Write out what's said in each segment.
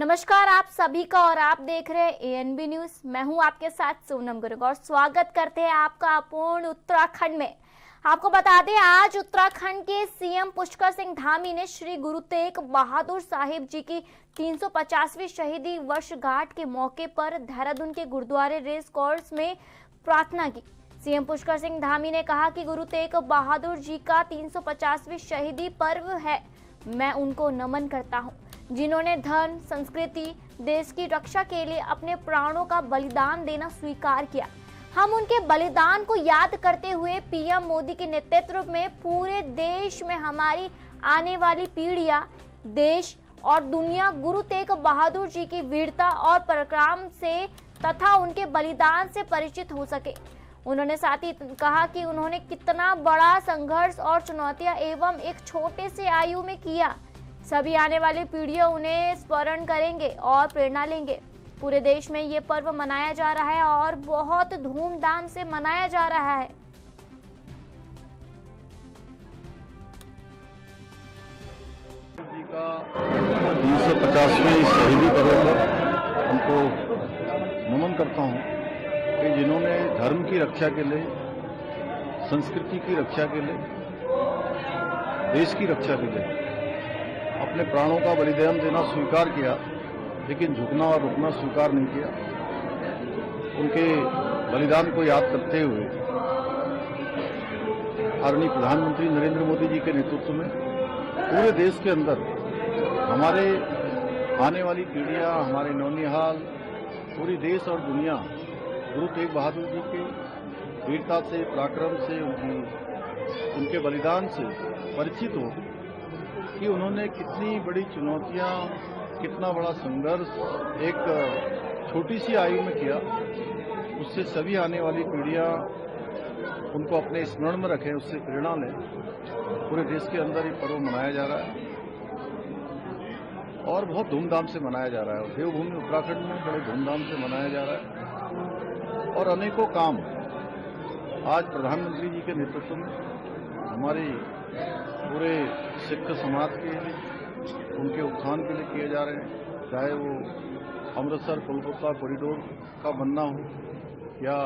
नमस्कार आप सभी का और आप देख रहे हैं एएनबी न्यूज। मैं हूं आपके साथ सोनम गर्ग और स्वागत करते हैं आपका पूर्ण उत्तराखंड में। आपको बता दें आज उत्तराखंड के सीएम पुष्कर सिंह धामी ने श्री गुरु तेग बहादुर साहिब जी की 350वीं शहीदी वर्षगांठ के मौके पर देहरादून के गुरुद्वारे रेस कोर्स में प्रार्थना की। सीएम पुष्कर सिंह धामी ने कहा कि गुरु तेग बहादुर जी का 350वीं शहीदी पर्व है। मैं उनको नमन करता हूँ जिन्होंने धर्म, संस्कृति, देश की रक्षा के लिए अपने प्राणों का बलिदान देना स्वीकार किया। हम उनके बलिदान को याद करते हुए पीएम मोदी के नेतृत्व में पूरे देश में हमारी आने वाली पीढ़ियां, देश और दुनिया गुरु तेग बहादुर जी की वीरता और पराक्रम से तथा उनके बलिदान से परिचित हो सके। उन्होंने साथ ही कहा कि उन्होंने कितना बड़ा संघर्ष और चुनौतियां एवं एक छोटे से आयु में किया। सभी आने वाली पीढ़ियां उन्हें स्मरण करेंगे और प्रेरणा लेंगे। पूरे देश में ये पर्व मनाया जा रहा है और बहुत धूमधाम से मनाया जा रहा है। जी का 350वीं शहीदी पर्व पर उनको नमन करता हूं कि जिन्होंने धर्म की रक्षा के लिए, संस्कृति की रक्षा के लिए, देश की रक्षा के लिए अपने प्राणों का बलिदान देना स्वीकार किया, लेकिन झुकना और रुकना स्वीकार नहीं किया। उनके बलिदान को याद करते हुए आदरणीय प्रधानमंत्री नरेंद्र मोदी जी के नेतृत्व में पूरे देश के अंदर हमारे आने वाली पीढ़ियां, हमारे नौनिहाल, पूरी देश और दुनिया गुरु तेग बहादुर जी के वीरता से, पराक्रम से, उनके बलिदान से परिचित हो कि उन्होंने कितनी बड़ी चुनौतियां, कितना बड़ा संघर्ष एक छोटी सी आयु में किया। उससे सभी आने वाली पीढ़ियां उनको अपने स्मरण में रखें, उससे प्रेरणा लें। पूरे देश के अंदर ये पर्व मनाया जा रहा है और बहुत धूमधाम से मनाया जा रहा है। देवभूमि उत्तराखंड में बड़े धूमधाम से मनाया जा रहा है और अनेकों काम आज प्रधानमंत्री जी के नेतृत्व में हमारे पूरे सिख समाज के लिए, उनके उत्थान के लिए किए जा रहे हैं। चाहे वो अमृतसर कोलकाता कॉरिडोर का बनना हो या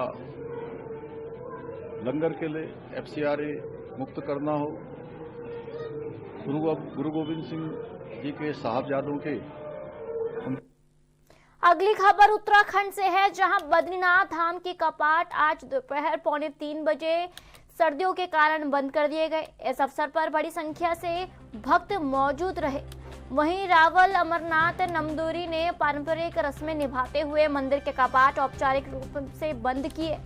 लंगर के लिए FCRA मुक्त करना हो, गुरु गोविंद सिंह जी के साहबजादों के। अगली खबर उत्तराखंड से है, जहां बद्रीनाथ धाम के कपाट आज दोपहर 2:45 बजे सर्दियों के कारण बंद कर दिए गए। इस अवसर पर बड़ी संख्या से भक्त मौजूद रहे। वहीं रावल अमरनाथ नमदूरी ने पारंपरिक रस्में निभाते हुए मंदिर के कपाट औपचारिक रूप से बंद किए।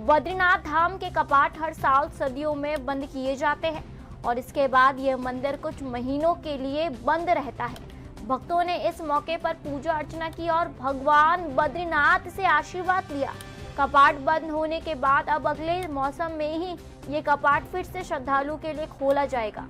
बद्रीनाथ धाम के कपाट हर साल सर्दियों में बंद किए जाते हैं और इसके बाद यह मंदिर कुछ महीनों के लिए बंद रहता है। भक्तों ने इस मौके पर पूजा अर्चना की और भगवान बद्रीनाथ से आशीर्वाद लिया। कपाट बंद होने के बाद अब अगले मौसम में ही ये कपाट फिर से श्रद्धालु के लिए खोला जाएगा।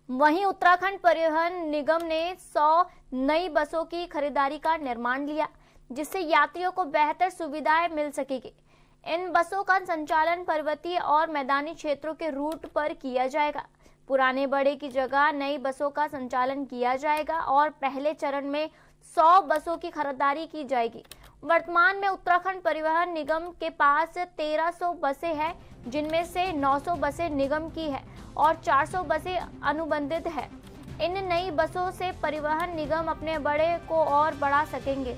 वहीं उत्तराखंड परिवहन निगम ने 100 नई बसों की खरीदारी का निर्माण लिया, जिससे यात्रियों को बेहतर सुविधाएं मिल सकेगी। इन बसों का संचालन पर्वतीय और मैदानी क्षेत्रों के रूट पर किया जाएगा। पुराने बड़े की जगह नई बसों का संचालन किया जाएगा और पहले चरण में 100 बसों की खरीदारी की जाएगी। वर्तमान में उत्तराखंड परिवहन निगम के पास 1300 बसें हैं, जिनमें से 900 बसें निगम की है और 400 बसें अनुबंधित है। इन नई बसों से परिवहन निगम अपने बड़े को और बढ़ा सकेंगे।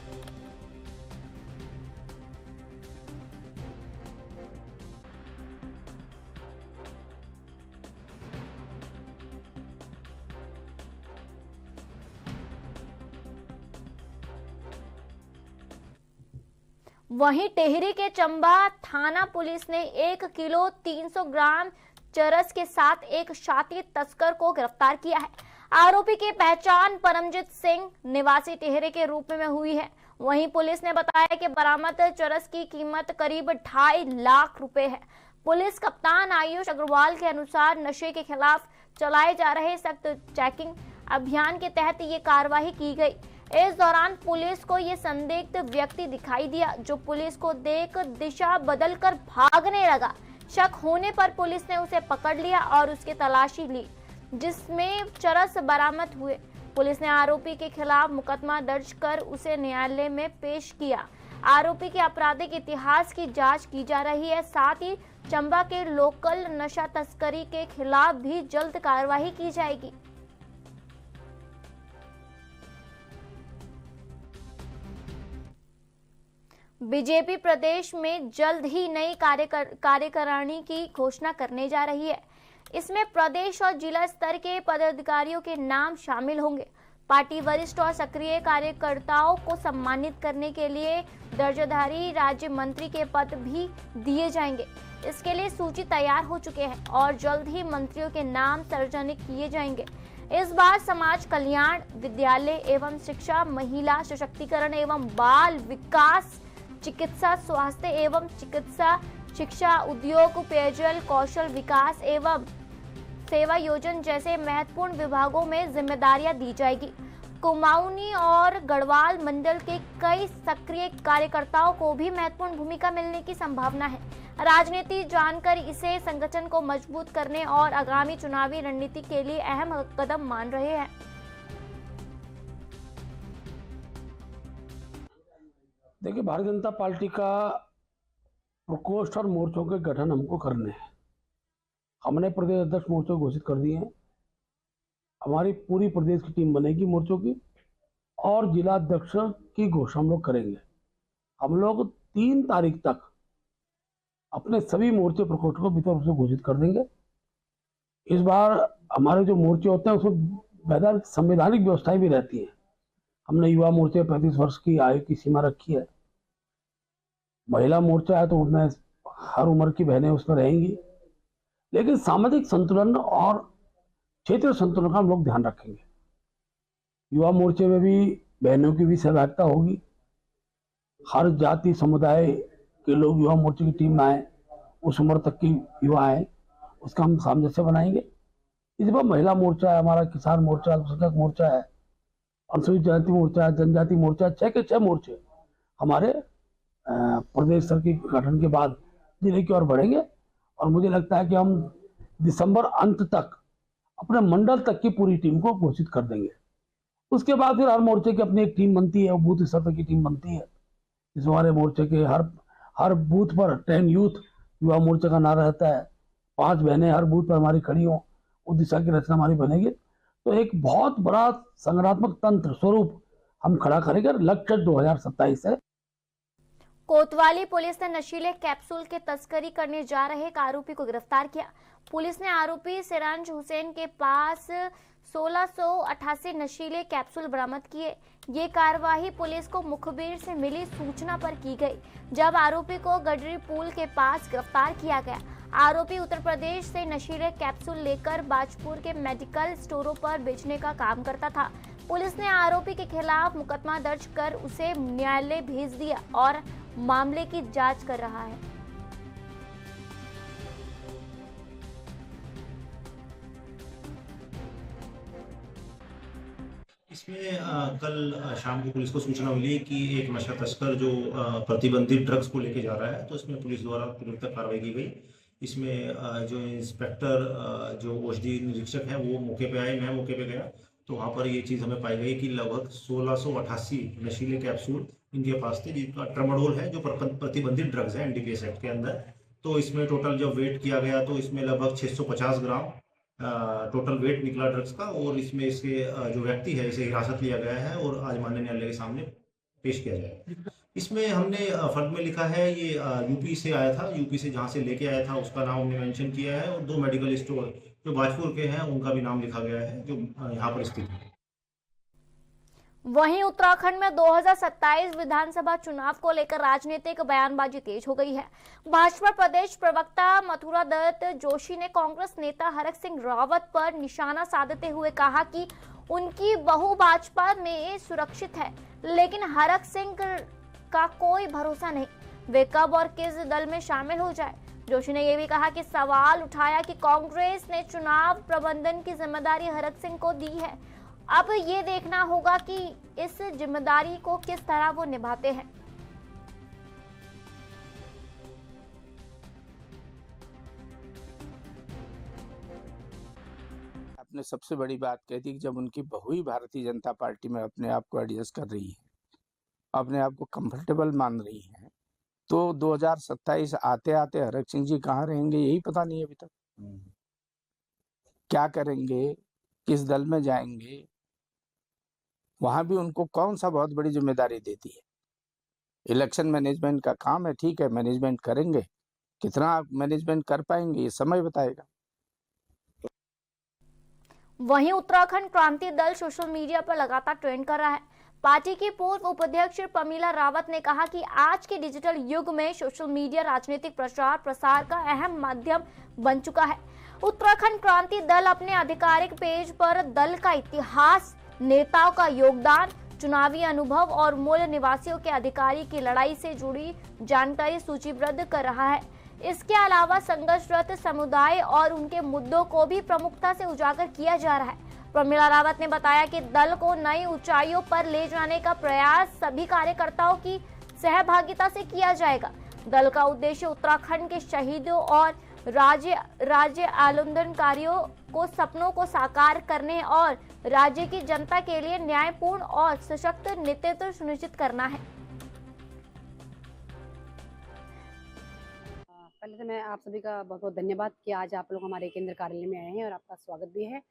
वहीं टिहरी के चंबा थाना पुलिस ने 1 किलो 300 ग्राम चरस के साथ एक शातिर तस्कर को गिरफ्तार किया है। आरोपी की पहचान परमजीत सिंह निवासी टिहरी के रूप में हुई है। वहीं पुलिस ने बताया कि बरामद चरस की कीमत करीब 2.5 लाख रुपए है। पुलिस कप्तान आयुष अग्रवाल के अनुसार नशे के खिलाफ चलाए जा रहे सख्त चेकिंग अभियान के तहत ये कार्रवाई की गई। इस दौरान पुलिस को ये संदिग्ध व्यक्ति दिखाई दिया, जो पुलिस को देख दिशा बदलकर भागने लगा। शक होने पर पुलिस ने उसे पकड़ लिया और उसकी तलाशी ली, जिसमें चरस बरामद हुए। पुलिस ने आरोपी के खिलाफ मुकदमा दर्ज कर उसे न्यायालय में पेश किया। आरोपी के आपराधिक इतिहास की जांच की जा रही है। साथ ही चंबा के लोकल नशा तस्करी के खिलाफ भी जल्द कार्रवाई की जाएगी। बीजेपी प्रदेश में जल्द ही नई कार्यकारिणी की घोषणा करने जा रही है। इसमें प्रदेश और जिला स्तर के पदाधिकारियों के नाम शामिल होंगे। पार्टी वरिष्ठ और सक्रिय कार्यकर्ताओं को सम्मानित करने के लिए दर्जधारी राज्य मंत्री के पद भी दिए जाएंगे। इसके लिए सूची तैयार हो चुके हैं और जल्द ही मंत्रियों के नाम सार्वजनिक किए जाएंगे। इस बार समाज कल्याण, विद्यालय एवं शिक्षा, महिला सशक्तिकरण एवं बाल विकास, चिकित्सा, स्वास्थ्य एवं चिकित्सा, शिक्षा, उद्योग, पेयजल, कौशल विकास एवं सेवा योजना जैसे महत्वपूर्ण विभागों में जिम्मेदारियां दी जाएगी। कुमाऊनी और गढ़वाल मंडल के कई सक्रिय कार्यकर्ताओं को भी महत्वपूर्ण भूमिका मिलने की संभावना है। राजनीति जानकर इसे संगठन को मजबूत करने और आगामी चुनावी रणनीति के लिए अहम कदम मान रहे हैं। देखिए, भारतीय जनता पार्टी का प्रकोष्ठ और मोर्चों के गठन हमको करने हैं। हमने प्रदेश अध्यक्ष मोर्चे घोषित कर दिए हैं। हमारी पूरी प्रदेश की टीम बनेगी मोर्चों की और जिला अध्यक्ष की घोषणा हम लोग करेंगे। हम लोग 3 तारीख तक अपने सभी मोर्चे प्रकोष्ठ को विधिवत रूप से घोषित कर देंगे। इस बार हमारे जो मोर्चे होते हैं उसमें बेहतर संवैधानिक व्यवस्थाएं भी रहती हैं। हमने युवा मोर्चे 35 वर्ष की आयु की सीमा रखी है। महिला मोर्चा है तो उसमें हर उम्र की बहनें उसमें रहेंगी, लेकिन सामाजिक संतुलन और क्षेत्रीय संतुलन का हम लोग ध्यान रखेंगे। युवा मोर्चे में भी बहनों की भी सहभागिता होगी। हर जाति समुदाय के लोग युवा मोर्चे की टीम में आए, उस उम्र तक की युवा आए, उसका हम सामंजस्य बनाएंगे। इस बार महिला मोर्चा है, हमारा किसान मोर्चा, अल्पसंख्यक मोर्चा है, अनुसूचित जाति मोर्चा, जनजाति मोर्चा, 6 के 6 मोर्चे हमारे प्रदेश स्तर के गठन के बाद जिले की ओर बढ़ेंगे। और मुझे लगता है कि हम दिसंबर अंत तक अपने मंडल तक की पूरी टीम को घोषित कर देंगे। उसके बाद फिर हर मोर्चे की अपनी एक टीम बनती है, बूथ स्तर तक की टीम बनती है। इस हमारे मोर्चे के हर बूथ पर 10 यूथ युवा मोर्चे का नारा रहता है। 5 बहनें हर बूथ पर हमारी खड़ी हों, उस दिशा की रचना हमारी बनेगी। तो एक बहुत बड़ा संगठनात्मक तंत्र स्वरूप हम खड़ा करेंगे। लक्ष्य 2027 है। कोतवाली पुलिस ने नशीले कैप्सूल के तस्करी करने जा रहे एक आरोपी को गिरफ्तार किया। पुलिस ने आरोपी सिराज हुसैन के पास 1688 नशीले कैप्सूल बरामद किए। ये कार्रवाई पुलिस को मुखबिर से मिली सूचना पर की गई, जब आरोपी को गडरी पुल के पास गिरफ्तार किया गया। आरोपी उत्तर प्रदेश से नशीले कैप्सूल लेकर बाजपुर के मेडिकल स्टोरों पर बेचने का काम करता था। पुलिस ने आरोपी के खिलाफ मुकदमा दर्ज कर उसे न्यायालय भेज दिया और मामले की जांच कर रहा है। इसमें कल शाम को पुलिस को सूचना मिली कि एक नशा तस्कर जो प्रतिबंधित ड्रग्स को लेके जा रहा है, तो इसमें पुलिस द्वारा तुरंत कार्रवाई की गई। इसमें जो इंस्पेक्टर जो औषधि निरीक्षक है वो मौके पे आए, मैं मौके पे गया, तो वहाँ पर ये चीज़ हमें पाई गई कि लगभग 1688 नशीले कैप्सूल इनके पास थे, जिनका ट्रामाडोल है जो प्रतिबंधित ड्रग्स है एनडीपीएस एक्ट के अंदर। तो इसमें टोटल जब वेट किया गया तो इसमें लगभग 650 ग्राम टोटल वेट निकला ड्रग्स का। और इसमें इसके जो व्यक्ति है इसे हिरासत लिया गया है और आज माननीय न्यायालय के सामने पेश किया जाएगा। इसमें हमने फर्द में लिखा है ये यूपी से आया था, यूपी से जहाँ से लेके आया था उसका नाम हमने मेंशन किया है, और 2 मेडिकल स्टोर जो बाजपुर के हैं उनका भी नाम लिखा गया है जो यहाँ पर स्थित है। वहीं उत्तराखंड में 2027 विधानसभा चुनाव को लेकर राजनीतिक बयानबाजी तेज हो गई है। भाजपा प्रदेश प्रवक्ता मथुरा दत्त जोशी ने कांग्रेस नेता हरक सिंह रावत पर निशाना साधते हुए कहा कि उनकी बहू भाजपा में सुरक्षित है, लेकिन हरक सिंह का कोई भरोसा नहीं, वे कब और किस दल में शामिल हो जाए। जोशी ने यह भी कहा कि सवाल उठाया कि कांग्रेस ने चुनाव प्रबंधन की जिम्मेदारी हरक सिंह को दी है, अब ये देखना होगा कि इस जिम्मेदारी को किस तरह वो निभाते हैं। आपने सबसे बड़ी बात कह दी कि जब उनकी बहू ही भारतीय जनता पार्टी में अपने आप को एडजस्ट कर रही है, अपने आप को कंफर्टेबल मान रही है, तो 2027 आते आते हरक सिंह जी कहाँ रहेंगे यही पता नहीं अभी तक। क्या करेंगे, किस दल में जाएंगे, वहां भी उनको कौन सा बहुत बड़ी जिम्मेदारी देती है। इलेक्शन मैनेजमेंट का काम है, ठीक है, मैनेजमेंट करेंगे, कितना मैनेजमेंट कर पाएंगे ये समय बताएगा। वहीं उत्तराखंड क्रांति दल सोशल मीडिया पर लगातार ट्रेंड कर रहा है। पार्टी की पूर्व उपाध्यक्ष प्रमीला रावत ने कहा कि आज के डिजिटल युग में सोशल मीडिया राजनीतिक प्रचार प्रसार का अहम माध्यम बन चुका है। उत्तराखंड क्रांति दल अपने आधिकारिक पेज पर दल का इतिहास, नेताओं का योगदान, चुनावी अनुभव और मूल निवासियों के अधिकारी की लड़ाई से जुड़ी जानकारी सूचीबद्ध कर रहा है। इसके अलावा संघर्षरत समुदाय और उनके मुद्दों को भी प्रमुखता से उजागर किया जा रहा है। प्रमीला रावत ने बताया कि दल को नई ऊंचाइयों पर ले जाने का प्रयास सभी कार्यकर्ताओं की सहभागिता से किया जाएगा। दल का उद्देश्य उत्तराखंड के शहीदों और राज्य आंदोलनकारियों को सपनों को साकार करने और राज्य की जनता के लिए न्यायपूर्ण और सशक्त नेतृत्व सुनिश्चित करना है। पहले तो मैं आप सभी का बहुत बहुत धन्यवाद कि आज आप लोग हमारे केंद्र कार्यालय में आए हैं और आपका स्वागत भी है।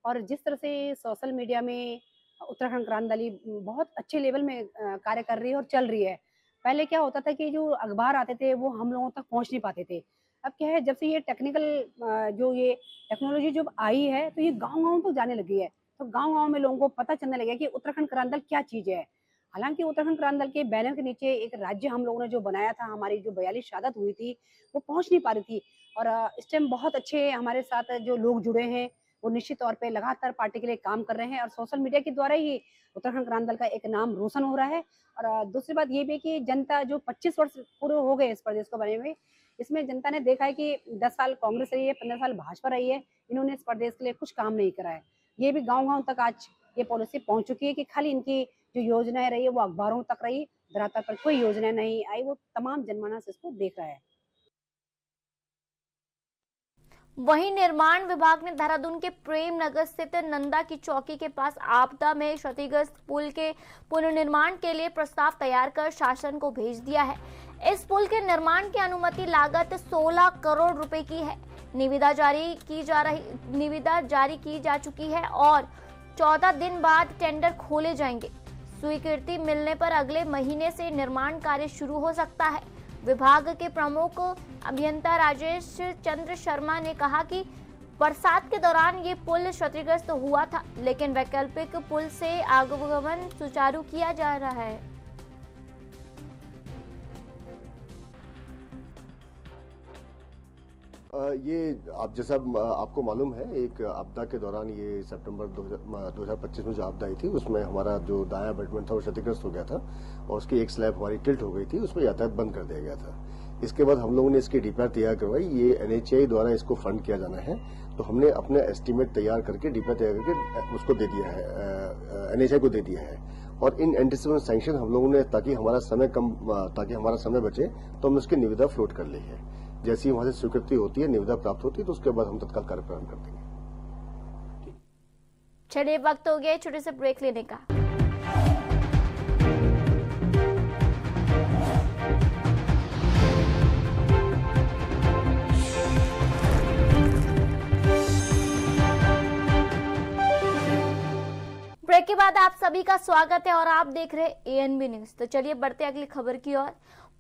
और जिस तरह से सोशल मीडिया में उत्तराखंड क्रांति दल बहुत अच्छे लेवल में कार्य कर रही है और चल रही है। पहले क्या होता था कि जो अखबार आते थे वो हम लोगों तक पहुंच नहीं पाते थे। अब क्या है, जब से ये ये टेक्नोलॉजी जब आई है तो ये गाँव-गाँव तक जाने लगी है। तो गाँव-गाँव में लोगों को पता चलने लगा कि उत्तराखंड क्रांति दल क्या चीज़ है। हालांकि उत्तराखंड क्रांति दल के बैनर के नीचे एक राज्य हम लोगों ने जो बनाया था, हमारी जो 42 शहादत हुई थी वो पहुंच नहीं पा रही थी। और इस टाइम बहुत अच्छे हमारे साथ जो लोग जुड़े हैं वो निश्चित तौर पे लगातार पार्टी के लिए काम कर रहे हैं और सोशल मीडिया के द्वारा ही उत्तराखंड क्रांति दल का एक नाम रोशन हो रहा है। और दूसरी बात ये भी कि जनता जो 25 वर्ष पूरे हो गए इस प्रदेश को बने हुए, इसमें जनता ने देखा है कि 10 साल कांग्रेस रही है, 15 साल भाजपा रही है, इन्होंने इस प्रदेश के लिए कुछ काम नहीं करा है। ये भी गाँव-गाँव तक आज ये पॉलिसी पहुंच चुकी है कि खाली इनकी जो योजनाएं रही है वो अखबारों तक रही, धरातल पर कोई योजना नहीं आई। वो तमाम जनमानस इसको देख रहा है। वहीं निर्माण विभाग ने देहरादून के प्रेम नगर स्थित नंदा की चौकी के पास आपदा में क्षतिग्रस्त पुल के पुनर्निर्माण के लिए प्रस्ताव तैयार कर शासन को भेज दिया है। इस पुल के निर्माण की अनुमति लागत 16 करोड़ रुपए की है। निविदा जारी की जा चुकी है और 14 दिन बाद टेंडर खोले जाएंगे। स्वीकृति मिलने पर अगले महीने से निर्माण कार्य शुरू हो सकता है। विभाग के प्रमुख अभियंता राजेश चंद्र शर्मा ने कहा कि बरसात के दौरान ये पुल क्षतिग्रस्त हुआ था, लेकिन वैकल्पिक पुल से आवागमन सुचारू किया जा रहा है। ये आप जैसा आपको मालूम है, एक आपदा के दौरान ये सितंबर 2025 में जो आपदा आई थी उसमें हमारा जो दायां अबैटमेंट था वो क्षतिग्रस्त हो गया था और उसकी एक स्लैब हमारी टिल्ट हो गई थी, उसमें यातायात बंद कर दिया गया था। इसके बाद हम लोगों ने इसकी रिपेयर तैयार करवाई। ये NHAI द्वारा इसको फंड किया जाना है, तो हमने अपने एस्टीमेट तैयार करके रिपेयर तैयार करके उसको दे दिया है, NHAI को दे दिया है। और इन एंटीसिपेशन सैंक्शन हम लोगों ने ताकि हमारा समय बचे तो हमने उसकी निविदा फ्लोट कर ली है। जैसे ही वहां से स्वीकृति होती है, निविदा प्राप्त होती है, तो उसके बाद हम तत्काल कार्य प्रारंभ कर देंगे। चलिए, वक्त हो गया छोटे से ब्रेक लेने का। ब्रेक के बाद आप सभी का स्वागत है और आप देख रहे हैं ANB न्यूज। तो चलिए बढ़ते अगली खबर की ओर।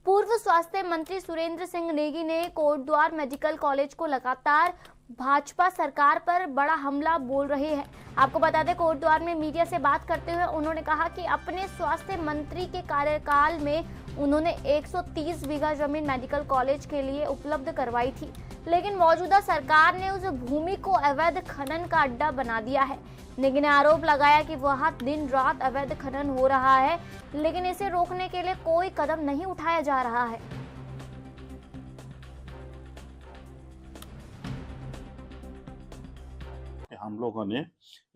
पूर्व स्वास्थ्य मंत्री सुरेंद्र सिंह नेगी ने कोटद्वार मेडिकल कॉलेज को लगातार भाजपा सरकार पर बड़ा हमला बोल रहे हैं। आपको बता दें, कोटद्वार में मीडिया से बात करते हुए उन्होंने कहा कि अपने स्वास्थ्य मंत्री के कार्यकाल में उन्होंने 130 बीघा जमीन मेडिकल कॉलेज के लिए उपलब्ध करवाई थी, लेकिन मौजूदा सरकार ने उस भूमि को अवैध खनन का अड्डा बना दिया है। नेगी ने आरोप लगाया कि वहां दिन रात अवैध खनन हो रहा है, लेकिन इसे रोकने के लिए कोई कदम नहीं उठाया जा रहा है। हम लोगों ने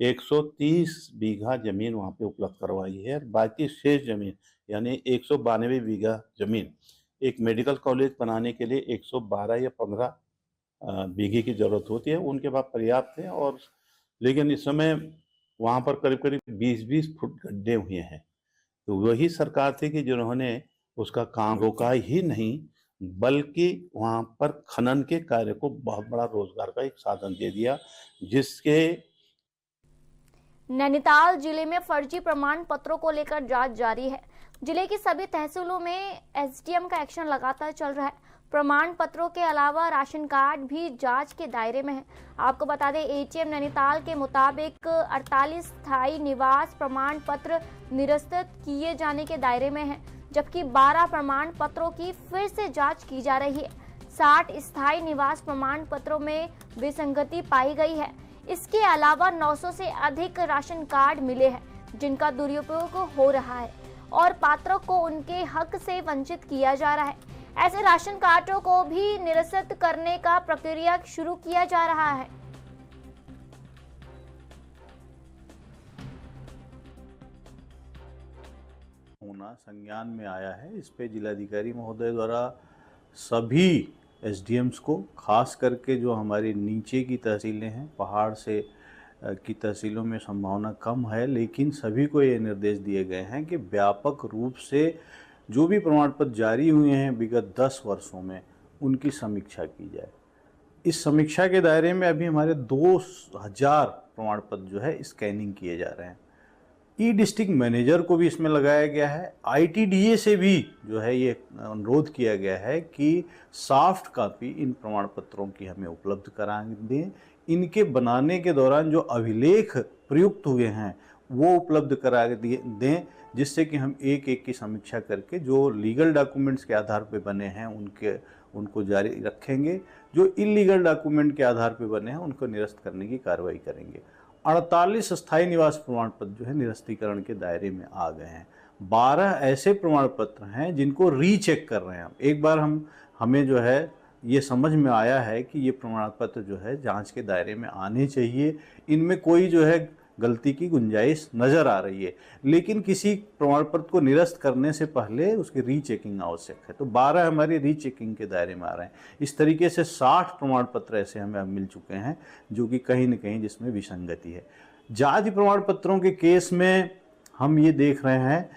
130 बीघा जमीन वहाँ पे उपलब्ध करवाई है और बाकी शेष जमीन यानी 192 बीघा जमीन एक मेडिकल कॉलेज बनाने के लिए 112 या 15 बीघे की जरूरत होती है, उनके पास पर्याप्त है। और लेकिन इस समय वहाँ पर करीब करीब 20-20 फुट गड्ढे हुए हैं। तो वही सरकार थी कि जिन्होंने उसका काम रोका ही नहीं, बल्कि वहाँ पर खनन के कार्य को बहुत बड़ा रोजगार का एक साधन दे दिया, जिसके नैनीताल जिले में फर्जी प्रमाण पत्रों को लेकर जांच जारी है। जिले की सभी तहसीलों में एसडीएम का एक्शन लगातार चल रहा है। प्रमाण पत्रों के अलावा राशन कार्ड भी जांच के दायरे में है। आपको बता दें, एटीएम नैनीताल के मुताबिक 48 स्थायी निवास प्रमाण पत्र निरस्त किए जाने के दायरे में है, जबकि 12 प्रमाण पत्रों की फिर से जांच की जा रही है। 60 स्थायी निवास प्रमाण पत्रों में विसंगति पाई गई है। इसके अलावा 900 से अधिक राशन कार्ड मिले हैं, जिनका दुरुपयोग हो रहा है और पात्रों को उनके हक से वंचित किया जा रहा है। ऐसे राशन कार्डों को भी निरस्त करने का प्रक्रिया शुरू किया जा रहा है। होना संज्ञान में आया है। इस पे जिलाधिकारी महोदय द्वारा सभी एसडीएम्स को, खास करके जो हमारी नीचे की तहसीलें हैं, पहाड़ से की तहसीलों में संभावना कम है, लेकिन सभी को ये निर्देश दिए गए हैं कि व्यापक रूप से जो भी प्रमाण पत्र जारी हुए हैं विगत 10 वर्षों में, उनकी समीक्षा की जाए। इस समीक्षा के दायरे में अभी हमारे 2000 प्रमाण पत्र जो है स्कैनिंग किए जा रहे हैं। ई डिस्ट्रिक्ट मैनेजर को भी इसमें लगाया गया है। आईटीडीए से भी जो है ये अनुरोध किया गया है कि सॉफ्ट कॉपी इन प्रमाण पत्रों की हमें उपलब्ध करा दें। इनके बनाने के दौरान जो अभिलेख प्रयुक्त हुए हैं वो उपलब्ध करा दें, जिससे कि हम एक एक की समीक्षा करके जो लीगल डॉक्यूमेंट्स के आधार पर बने हैं उनको जारी रखेंगे, जो इलीगल डॉक्यूमेंट के आधार पर बने हैं उनको निरस्त करने की कार्रवाई करेंगे। 48 स्थायी निवास प्रमाण पत्र जो है निरस्तीकरण के दायरे में आ गए हैं। 12 ऐसे प्रमाण पत्र हैं जिनको रीचेक कर रहे हैं। एक बार हमें जो है ये समझ में आया है कि ये प्रमाण पत्र जो है जांच के दायरे में आने चाहिए, इनमें कोई जो है गलती की गुंजाइश नज़र आ रही है, लेकिन किसी प्रमाण पत्र को निरस्त करने से पहले उसकी रीचेकिंग आवश्यक है। तो 12 हमारी रीचेकिंग के दायरे में आ रहे हैं। इस तरीके से 60 प्रमाण पत्र ऐसे हमें अब मिल चुके हैं जो कि कहीं न कहीं जिसमें विसंगति है। जाति प्रमाण पत्रों के केस में हम ये देख रहे हैं,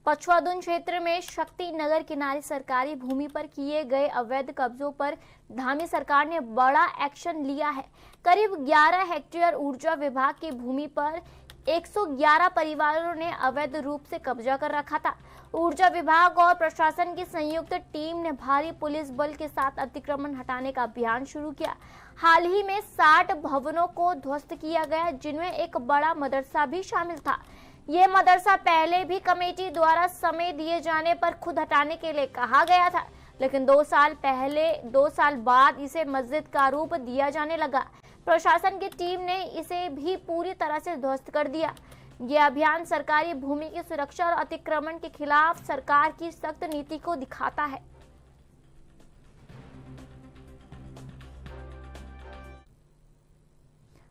पछवादुन क्षेत्र में शक्ति नगर किनारे सरकारी भूमि पर किए गए अवैध कब्जों पर धामी सरकार ने बड़ा एक्शन लिया है। करीब 11 हेक्टेयर ऊर्जा विभाग की भूमि पर 111 परिवारों ने अवैध रूप से कब्जा कर रखा था। ऊर्जा विभाग और प्रशासन की संयुक्त टीम ने भारी पुलिस बल के साथ अतिक्रमण हटाने का अभियान शुरू किया। हाल ही में 60 भवनों को ध्वस्त किया गया, जिनमें एक बड़ा मदरसा भी शामिल था। ये मदरसा पहले भी कमेटी द्वारा समय दिए जाने पर खुद हटाने के लिए कहा गया था, लेकिन 2 साल बाद इसे मस्जिद का रूप दिया जाने लगा। प्रशासन की टीम ने इसे भी पूरी तरह से ध्वस्त कर दिया। ये अभियान सरकारी भूमि की सुरक्षा और अतिक्रमण के खिलाफ सरकार की सख्त नीति को दिखाता है।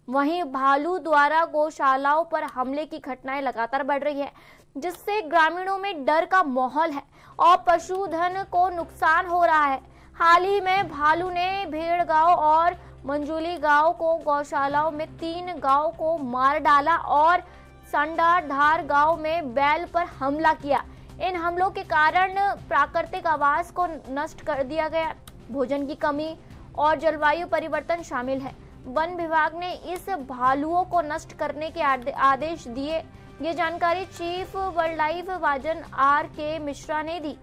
वहीं भालू द्वारा गौशालाओं पर हमले की घटनाएं लगातार बढ़ रही है, जिससे ग्रामीणों में डर का माहौल है और पशुधन को नुकसान हो रहा है। हाल ही में भालू ने भेड़ गांव और मंजूली गांव को गौशालाओं में 3 गांव को मार डाला और संडाधार गांव में बैल पर हमला किया। इन हमलों के कारण प्राकृतिक आवास को नष्ट कर दिया गया। भोजन की कमी और जलवायु परिवर्तन शामिल है। वन विभाग ने इस भालुओं को नष्ट करने के आदेश दिए। ये जानकारी chief wild life warden R.K. Mishra ने दी।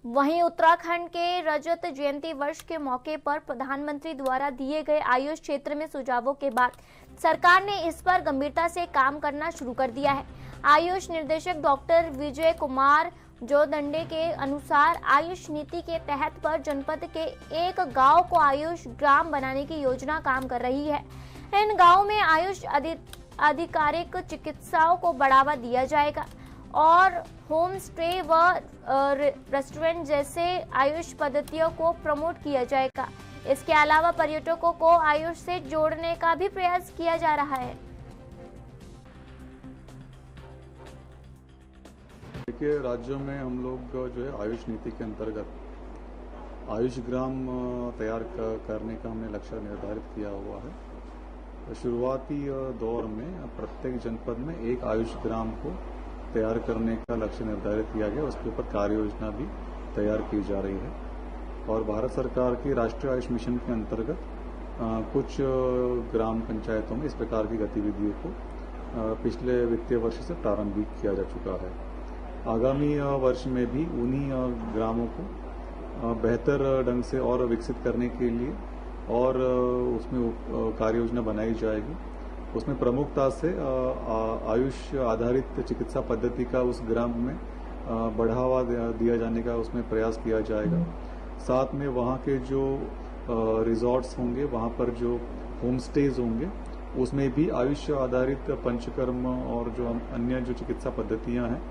वहीं उत्तराखंड के रजत जयंती वर्ष के मौके पर प्रधानमंत्री द्वारा दिए गए आयुष क्षेत्र में सुझावों के बाद सरकार ने इस पर गंभीरता से काम करना शुरू कर दिया है। आयुष निर्देशक डॉक्टर विजय कुमार जोदंडे के अनुसार आयुष नीति के तहत पर जनपद के एक गांव को आयुष ग्राम बनाने की योजना काम कर रही है। इन गांवों में आयुष आधिकारिक चिकित्साओं को बढ़ावा दिया जाएगा और होम स्टे व रेस्टोरेंट जैसे आयुष पद्धतियों को प्रमोट किया जाएगा। इसके अलावा पर्यटकों को आयुष से जोड़ने का भी प्रयास किया जा रहा है। देखिए, राज्यों में हम लोग जो है आयुष नीति के अंतर्गत आयुष ग्राम तैयार करने का हमने लक्ष्य निर्धारित किया हुआ है। तो शुरुआती दौर में प्रत्येक जनपद में एक आयुष ग्राम को तैयार करने का लक्ष्य निर्धारित किया गया। उसके ऊपर कार्य योजना भी तैयार की जा रही है और भारत सरकार की राष्ट्रीय आयुष मिशन के अंतर्गत कुछ ग्राम पंचायतों में इस प्रकार की गतिविधियों को पिछले वित्तीय वर्ष से प्रारंभ भी किया जा चुका है। आगामी वर्ष में भी उन्हीं ग्रामों को बेहतर ढंग से और विकसित करने के लिए और उसमें कार्य योजना बनाई जाएगी। उसमें प्रमुखता से आयुष आधारित चिकित्सा पद्धति का उस ग्राम में बढ़ावा दिया जाने का उसमें प्रयास किया जाएगा। साथ में वहाँ के जो रिजॉर्ट्स होंगे, वहाँ पर जो होम स्टेज होंगे, उसमें भी आयुष आधारित पंचकर्म और जो अन्य जो चिकित्सा पद्धतियाँ हैं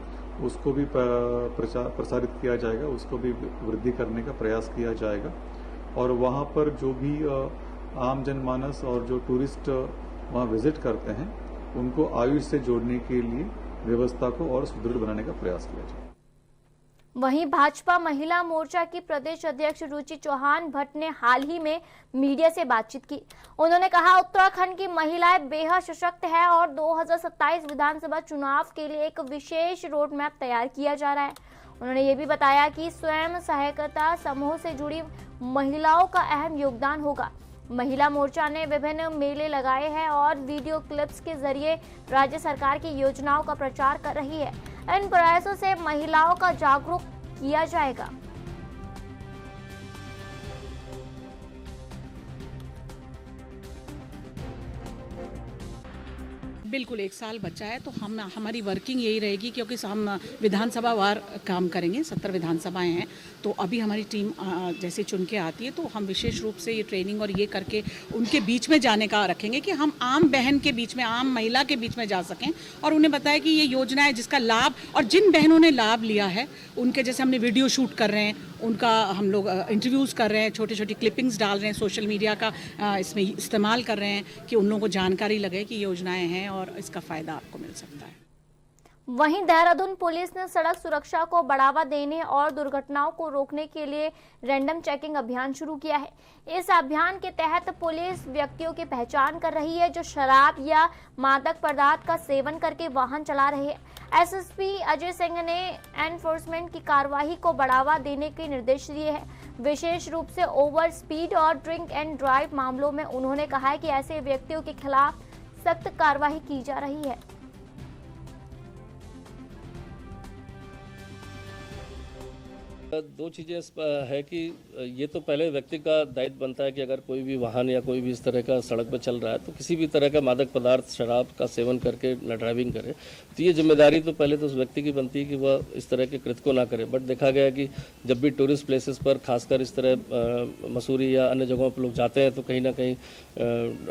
उसको भी प्रसारित किया जाएगा, उसको भी वृद्धि करने का प्रयास किया जाएगा। और वहाँ पर जो भी आम जनमानस और जो टूरिस्ट वहाँ विजिट करते हैं उनको आयुष से जोड़ने के लिए व्यवस्था को और सुदृढ़ बनाने का प्रयास किया जाए। वहीं भाजपा महिला मोर्चा की प्रदेश अध्यक्ष रुचि चौहान भट्ट ने हाल ही में मीडिया से बातचीत की। उन्होंने कहा उत्तराखंड की महिलाएं बेहद सशक्त है और 2027 विधानसभा चुनाव के लिए एक विशेष रोड मैप तैयार किया जा रहा है। उन्होंने ये भी बताया कि स्वयं सहायता समूह से जुड़ी महिलाओं का अहम योगदान होगा। महिला मोर्चा ने विभिन्न मेले लगाए हैं और वीडियो क्लिप्स के जरिए राज्य सरकार की योजनाओं का प्रचार कर रही है। इन प्रयासों से महिलाओं का जागरूक किया जाएगा। बिल्कुल 1 साल बचा है तो हमारी वर्किंग यही रहेगी, क्योंकि हम विधानसभा वार काम करेंगे। 70 विधानसभाएं हैं तो अभी हमारी टीम जैसे चुन के आती है तो हम विशेष रूप से ये ट्रेनिंग और ये करके उनके बीच में जाने का रखेंगे कि हम आम बहन के बीच में, आम महिला के बीच में जा सकें और उन्हें बताएं कि ये योजना है जिसका लाभ, और जिन बहनों ने लाभ लिया है उनके, जैसे हमने वीडियो शूट कर रहे हैं, उनका हम लोग इंटरव्यूज़ कर रहे हैं, छोटी छोटी क्लिपिंग्स डाल रहे हैं, सोशल मीडिया का इसमें इस्तेमाल कर रहे हैं कि उन लोगों को जानकारी लगे कि योजनाएं हैं और इसका फ़ायदा आपको मिल सकता है। वहीं देहरादून पुलिस ने सड़क सुरक्षा को बढ़ावा देने और दुर्घटनाओं को रोकने के लिए रैंडम चेकिंग अभियान शुरू किया है। इस अभियान के तहत पुलिस व्यक्तियों की पहचान कर रही है जो शराब या मादक पदार्थ का सेवन करके वाहन चला रहे हैं। एसएसपी अजय सिंह ने एनफोर्समेंट की कार्रवाई को बढ़ावा देने के निर्देश दिए हैं। विशेष रूप से ओवर स्पीड और ड्रिंक एंड ड्राइव मामलों में उन्होंने कहा है कि ऐसे व्यक्तियों के खिलाफ सख्त कार्रवाई की जा रही है। दो चीज़ें है कि ये तो पहले व्यक्ति का दायित्व बनता है कि अगर कोई भी वाहन या कोई भी इस तरह का सड़क पर चल रहा है तो किसी भी तरह का मादक पदार्थ, शराब का सेवन करके न ड्राइविंग करे। तो ये जिम्मेदारी तो पहले तो उस व्यक्ति की बनती है कि वह इस तरह के कृत्य को ना करे। बट देखा गया कि जब भी टूरिस्ट प्लेसेस पर खासकर इस तरह मसूरी या अन्य जगहों पर लोग जाते हैं तो कहीं ना कहीं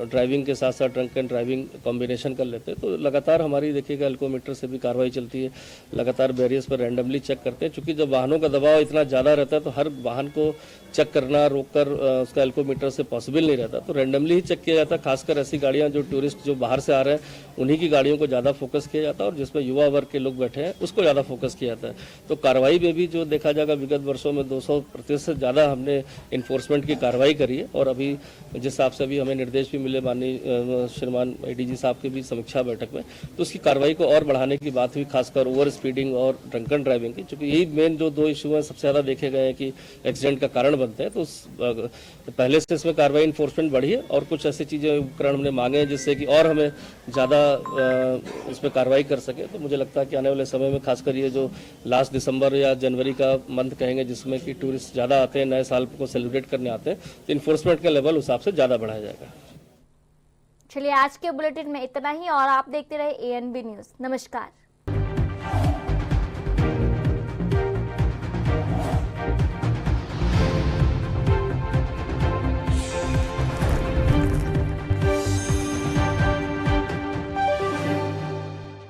ड्राइविंग के साथ साथ ड्रंक एंड ड्राइविंग कॉम्बिनेशन कर लेते हैं। तो लगातार हमारी देखिएगा एल्कोमीटर से भी कार्रवाई चलती है, लगातार बैरियर्स पर रैंडमली चेक करते हैं। चूँकि जब वाहनों का दबाव इतना ज़्यादा रहता है तो हर वाहन को चेक करना, रोककर उसका एल्कोमीटर से पॉसिबल नहीं रहता, तो रैंडमली ही चेक किया जाता है। खासकर ऐसी गाड़ियां जो टूरिस्ट जो बाहर से आ रहे हैं उन्हीं की गाड़ियों को ज़्यादा फोकस किया जाता है और जिसमें युवा वर्ग के लोग बैठे हैं उसको ज़्यादा फोकस किया जाता है। तो कार्रवाई में भी जो देखा जाएगा विगत वर्षों में 200% से ज़्यादा हमने इन्फोर्समेंट की कार्रवाई करी है। और अभी जिस हिसाब से अभी हमें निर्देश भी मिले माननीय श्रीमान ADG साहब की भी समीक्षा बैठक में, तो उसकी कार्रवाई को और बढ़ाने की बात हुई, खासकर ओवर स्पीडिंग और ड्रंकन ड्राइविंग की। चूँकि यही मेन जो 2 इशू हैं सबसे ज़्यादा देखे गए हैं कि एक्सीडेंट का कारण बनते हैं। तो पहले से इसमें कार्रवाई इन्फोर्समेंट बढ़ी है और कुछ ऐसी चीज़ें उपकरण हमने मांगे हैं जिससे कि और हमें ज़्यादा इसमें कार्रवाई कर सके। तो मुझे लगता है कि आने वाले समय में खासकर ये जो लास्ट दिसंबर या जनवरी का मंथ कहेंगे जिसमें कि टूरिस्ट ज़्यादा आते हैं, नए साल को सेलिब्रेट करने आते हैं, तो इन्फोर्समेंट का लेवल उस हिसाब से ज़्यादा बढ़ाया जाएगा। चलिए आज के बुलेटिन में इतना ही और आप देखते रहे ANB न्यूज़। नमस्कार।